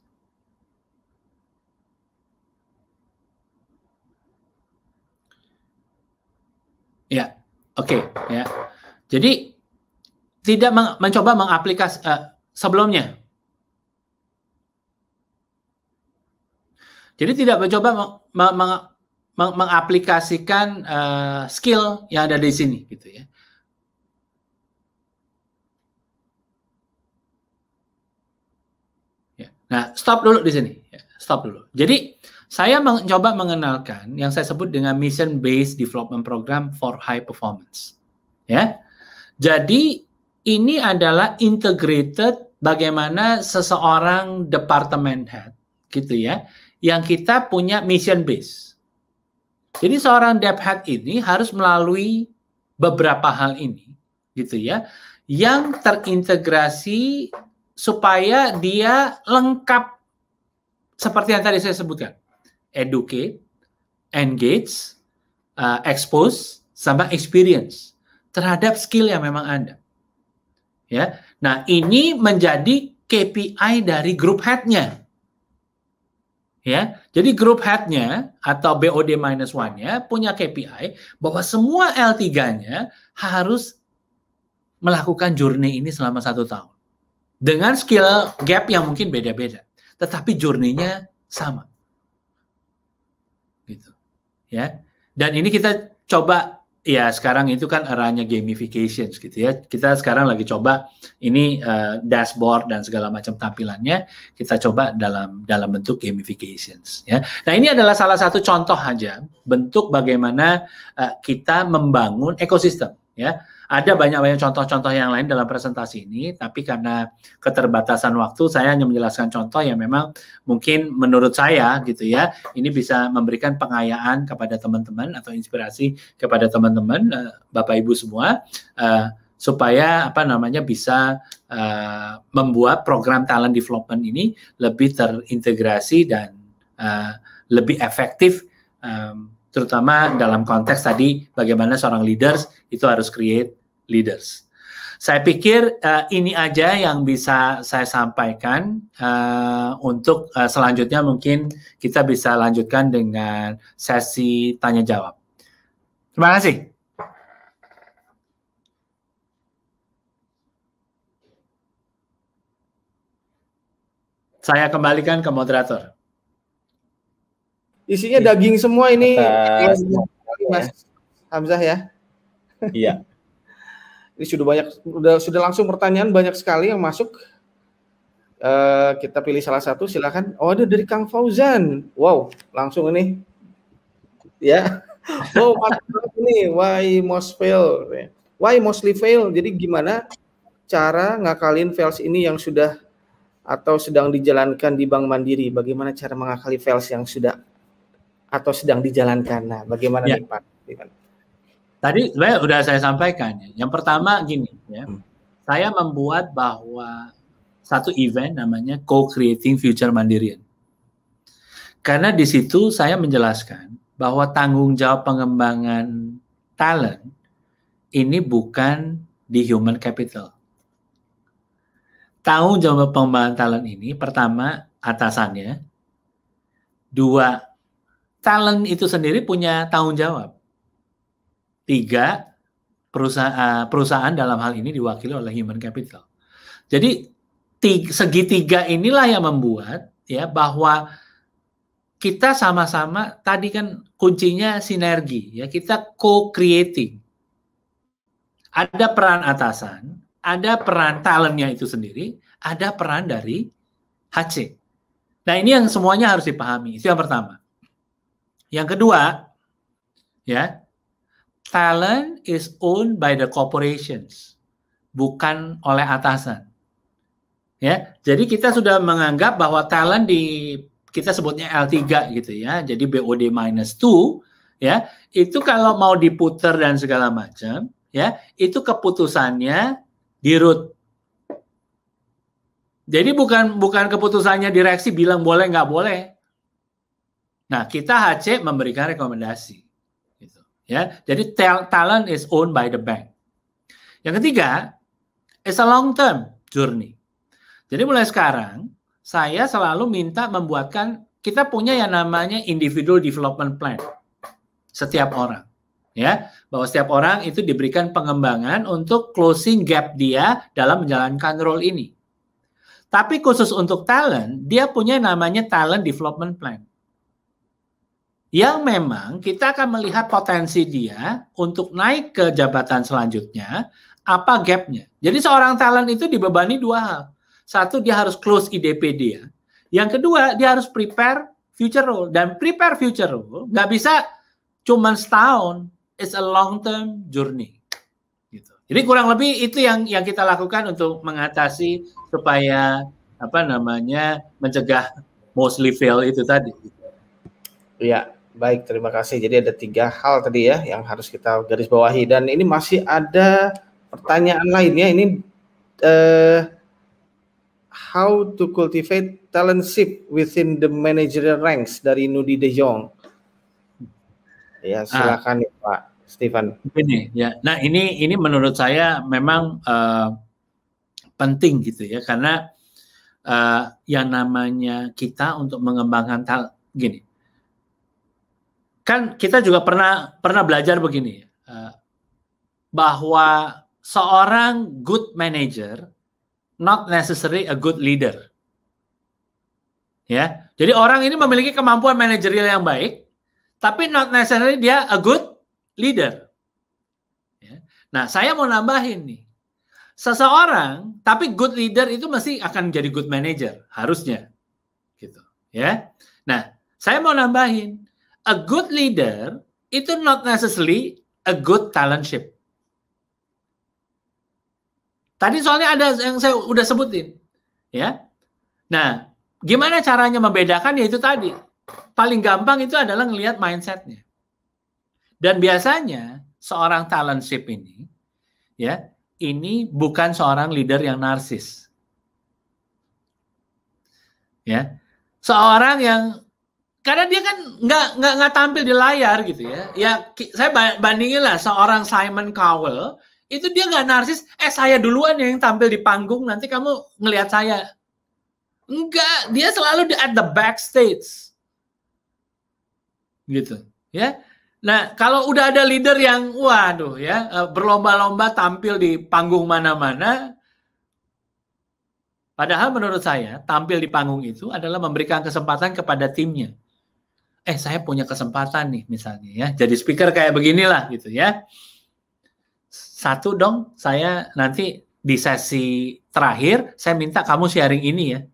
Ya, oke, ya. Jadi tidak mencoba mengaplikasikan sebelumnya. Jadi tidak mencoba mengaplikasikan skill yang ada di sini, gitu ya. Nah, stop dulu di sini. Stop dulu. Jadi saya mencoba mengenalkan yang saya sebut dengan mission based development program for high performance. Ya, jadi ini adalah integrated bagaimana seseorang department head, gitu ya. Yang kita punya mission base. Jadi seorang dev head ini harus melalui beberapa hal ini, gitu ya, yang terintegrasi supaya dia lengkap seperti yang tadi saya sebutkan, educate, engage, expose, sama experience terhadap skill yang memang ada. Ya, nah ini menjadi KPI dari group head-nya. Ya, jadi group head-nya atau BOD-1-nya punya KPI bahwa semua L3-nya harus melakukan journey ini selama 1 tahun. Dengan skill gap yang mungkin beda-beda. Tetapi journey-nya sama. Gitu. Ya. Dan ini kita coba, ya sekarang itu kan eranya gamification gitu ya. Kita sekarang lagi coba ini dashboard dan segala macam tampilannya kita coba dalam bentuk gamifications ya. Nah, ini adalah salah satu contoh aja bentuk bagaimana kita membangun ekosistem ya. Ada banyak contoh-contoh yang lain dalam presentasi ini, tapi karena keterbatasan waktu, saya hanya menjelaskan contoh yang memang mungkin menurut saya gitu ya, ini bisa memberikan pengayaan kepada teman-teman atau inspirasi kepada teman-teman, Bapak Ibu semua, supaya bisa membuat program talent development ini lebih terintegrasi dan lebih efektif, terutama dalam konteks tadi bagaimana seorang leaders itu harus create leaders. Saya pikir ini aja yang bisa saya sampaikan. Untuk selanjutnya mungkin kita bisa lanjutkan dengan sesi tanya jawab. Terima kasih. Saya kembalikan ke moderator. Isinya daging semua ini, Mas Hamzah ya. Iya. Ini sudah langsung pertanyaan banyak sekali yang masuk. Kita pilih salah satu, silakan. Oh, ada dari Kang Fauzan. Wow, langsung ini. Ya. Oh, ini why mostly fail. Jadi gimana cara ngakalin fails ini yang sudah atau sedang dijalankan di Bank Mandiri? Bagaimana cara mengakali fails yang sudah atau sedang dijalankan? Nah, bagaimana nih Pak? Tadi sebenarnya sudah saya sampaikan. Yang pertama gini, ya, saya membuat bahwa satu event namanya Co-Creating Future Mandirian. Karena di situ saya menjelaskan bahwa tanggung jawab pengembangan talent ini bukan di human capital. Tanggung jawab pengembangan talent ini pertama atasannya, dua talent itu sendiri punya tanggung jawab. Tiga, perusahaan dalam hal ini diwakili oleh human capital. Jadi segitiga inilah yang membuat ya bahwa kita sama-sama tadi kan kuncinya sinergi ya, kita co-creating. Ada peran atasan, ada peran talentnya itu sendiri, ada peran dari HC. Nah ini yang semuanya harus dipahami. Itu yang pertama. Yang kedua, ya. Talent is owned by the corporations, bukan oleh atasan. Ya, jadi kita sudah menganggap bahwa talent kita sebutnya L3 gitu ya. Jadi BOD -2 ya, itu kalau mau diputer dan segala macam ya, itu keputusannya di root. Jadi bukan keputusannya direksi bilang boleh nggak boleh. Nah, kita HC memberikan rekomendasi. Ya, jadi talent is owned by the bank. Yang ketiga, it's a long term journey. Jadi mulai sekarang saya selalu minta membuatkan, kita punya yang namanya individual development plan setiap orang, ya, bahwa setiap orang itu diberikan pengembangan untuk closing gap dia dalam menjalankan role ini. Tapi khusus untuk talent, dia punya namanya talent development plan. Yang memang kita akan melihat potensi dia untuk naik ke jabatan selanjutnya, apa gapnya. Jadi seorang talent itu dibebani dua hal. Satu, dia harus close IDP dia. Yang kedua, dia harus prepare future role. Dan prepare future role nggak bisa cuma setahun. It's a long term journey. Gitu. Jadi kurang lebih itu yang kita lakukan untuk mengatasi supaya mencegah mostly fail itu tadi. Iya. Baik, terima kasih. Jadi ada 3 hal tadi ya yang harus kita garis bawahi. Dan ini masih ada pertanyaan lainnya. Ini how to cultivate talentship within the managerial ranks dari Nudi De Jong. Ya, silakan ya, Pak Stephen. Ini ya. Nah, ini menurut saya memang penting gitu ya, karena yang namanya kita untuk mengembangkan gini. Kan kita juga pernah belajar begini, bahwa seorang good manager not necessarily a good leader. Ya, jadi orang ini memiliki kemampuan manajerial yang baik, tapi not necessarily dia a good leader. Ya. Nah, saya mau nambahin nih, seseorang tapi good leader itu mesti akan jadi good manager harusnya, gitu. Ya, nah saya mau nambahin. A good leader itu not necessarily a good talentship. Tadi soalnya ada yang saya udah sebutin, ya. Nah, gimana caranya membedakan? Ya itu tadi. Paling gampang itu adalah ngelihat mindsetnya. Dan biasanya seorang talentship ini, ya, ini bukan seorang leader yang narsis, ya. Seorang yang karena dia kan nggak tampil di layar gitu ya. Ya saya bandingin lah seorang Simon Cowell itu dia nggak narsis. Saya duluan yang tampil di panggung, nanti kamu ngelihat saya. Enggak, dia selalu at the backstage, gitu ya. Nah kalau udah ada leader yang waduh ya berlomba-lomba tampil di panggung mana-mana, padahal menurut saya tampil di panggung itu adalah memberikan kesempatan kepada timnya. Saya punya kesempatan nih misalnya ya, jadi speaker kayak beginilah gitu ya. Satu dong, saya nanti di sesi terakhir saya minta kamu sharing ini ya.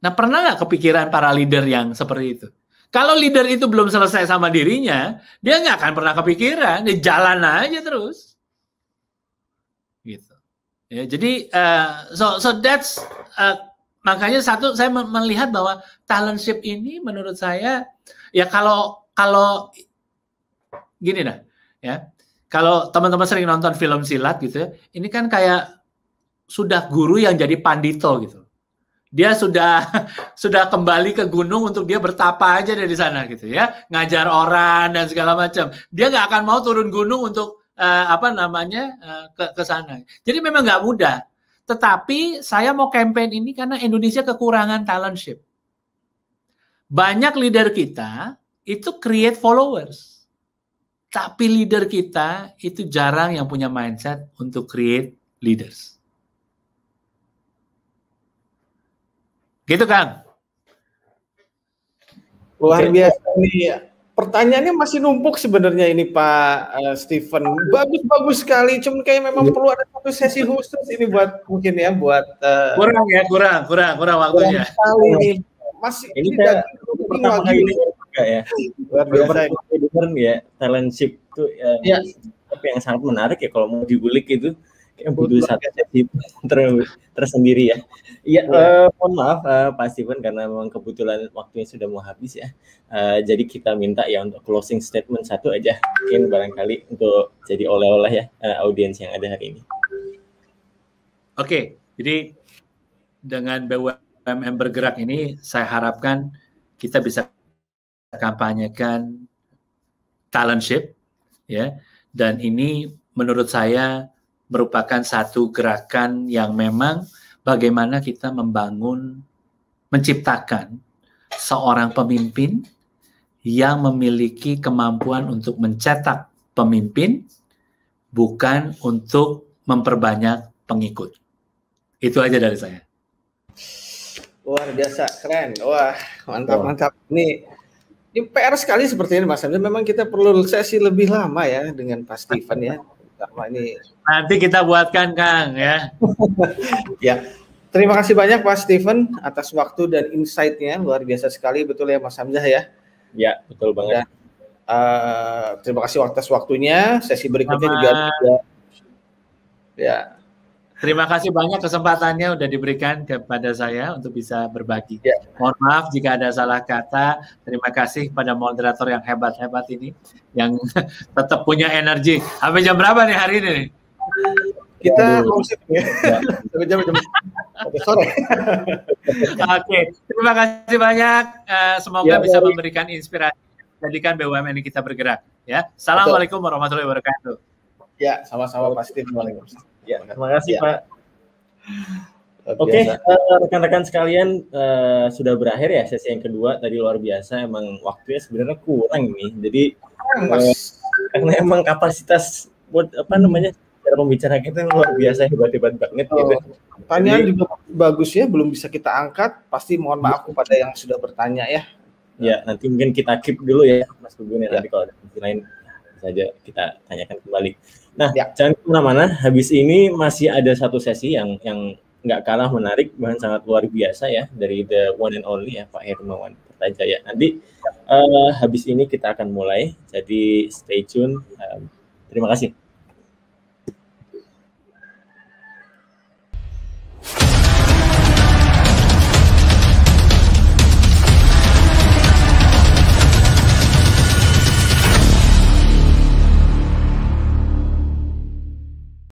Nah pernah nggak kepikiran para leader yang seperti itu? Kalau leader itu belum selesai sama dirinya, dia nggak akan pernah kepikiran, dia jalan aja terus, gitu. Ya, jadi so that's makanya satu saya melihat bahwa talentship ini menurut saya ya kalau gini dah, ya kalau teman-teman sering nonton film silat gitu, ini kan kayak sudah guru yang jadi pandito gitu. Dia sudah kembali ke gunung untuk dia bertapa aja dari sana gitu ya, ngajar orang dan segala macam. Dia nggak akan mau turun gunung untuk ke sana. Jadi memang nggak mudah. Tetapi saya mau campaign ini karena Indonesia kekurangan talentship. Banyak leader kita itu create followers, tapi leader kita itu jarang yang punya mindset untuk create leaders. Gitu Kang. Luar biasa nih. Pertanyaannya masih numpuk sebenarnya ini Pak Stephen. Bagus sekali. Cuman kayak memang perlu ada satu sesi khusus ini buat mungkin ya buat kurang waktunya. Sekali nih. Masih ini pertama kali juga ya. Luar biasa ya. Talentship itu ya. Tapi yang sangat menarik ya kalau mau diulik itu kayak butuh satu sesi tersendiri ya. Iya, mohon maaf Pak Stephen karena memang kebetulan waktunya sudah mau habis ya. Jadi kita minta ya untuk closing statement satu aja, mungkin barangkali untuk jadi oleh-oleh ya audiens yang ada hari ini. Oke, jadi dengan BUMN bergerak ini saya harapkan kita bisa kampanyekan talentship ya, dan ini menurut saya merupakan satu gerakan yang memang bagaimana kita menciptakan seorang pemimpin yang memiliki kemampuan untuk mencetak pemimpin, bukan untuk memperbanyak pengikut. Itu aja dari saya. Luar biasa, keren. Wah, mantap. Ini PR sekali seperti ini Mas Hamzah. Memang kita perlu sesi lebih lama ya dengan Pak Stephen ya. Ini nanti kita buatkan Kang ya. Ya, terima kasih banyak Pak Stephen atas waktu dan insight-nya, luar biasa sekali, betul ya Mas Hamzah ya. Ya, betul banget. Dan, terima kasih atas waktunya. Sesi berikutnya juga ya. Terima kasih banyak kesempatannya udah diberikan kepada saya untuk bisa berbagi. Ya. Mohon maaf jika ada salah kata. Terima kasih kepada moderator yang hebat-hebat ini, yang tetap punya energi. Sampai jam berapa nih hari ini? Kita musik ya. Sampai jam sore. Oke, terima kasih banyak. Semoga bisa memberikan inspirasi, jadikan BUMN kita bergerak. Ya, assalamualaikum warahmatullahi wabarakatuh. Ya, sama-sama Pak Stephen. Waalaikumsalam. Ya, terima kasih Pak. Oke, rekan-rekan sekalian, sudah berakhir ya sesi yang kedua. Tadi luar biasa, emang waktunya sebenarnya kurang nih. Jadi karena emang kapasitas buat cara pembicara kita luar biasa, hebat-hebat banget gitu. Pertanyaan juga bagus ya, belum bisa kita angkat. Pasti mohon maaf kepada yang sudah bertanya ya. Ya, nanti mungkin kita keep dulu ya Mas Gugun ya. Nanti kalau ada sesi lain saja kita tanyakan kembali. Nah, jangan kemana-mana. Habis ini masih ada satu sesi yang nggak kalah menarik, bahkan sangat luar biasa ya, dari the one and only ya Pak Hermawan Kertajaya. Nanti habis ini kita akan mulai, jadi stay tune. Terima kasih.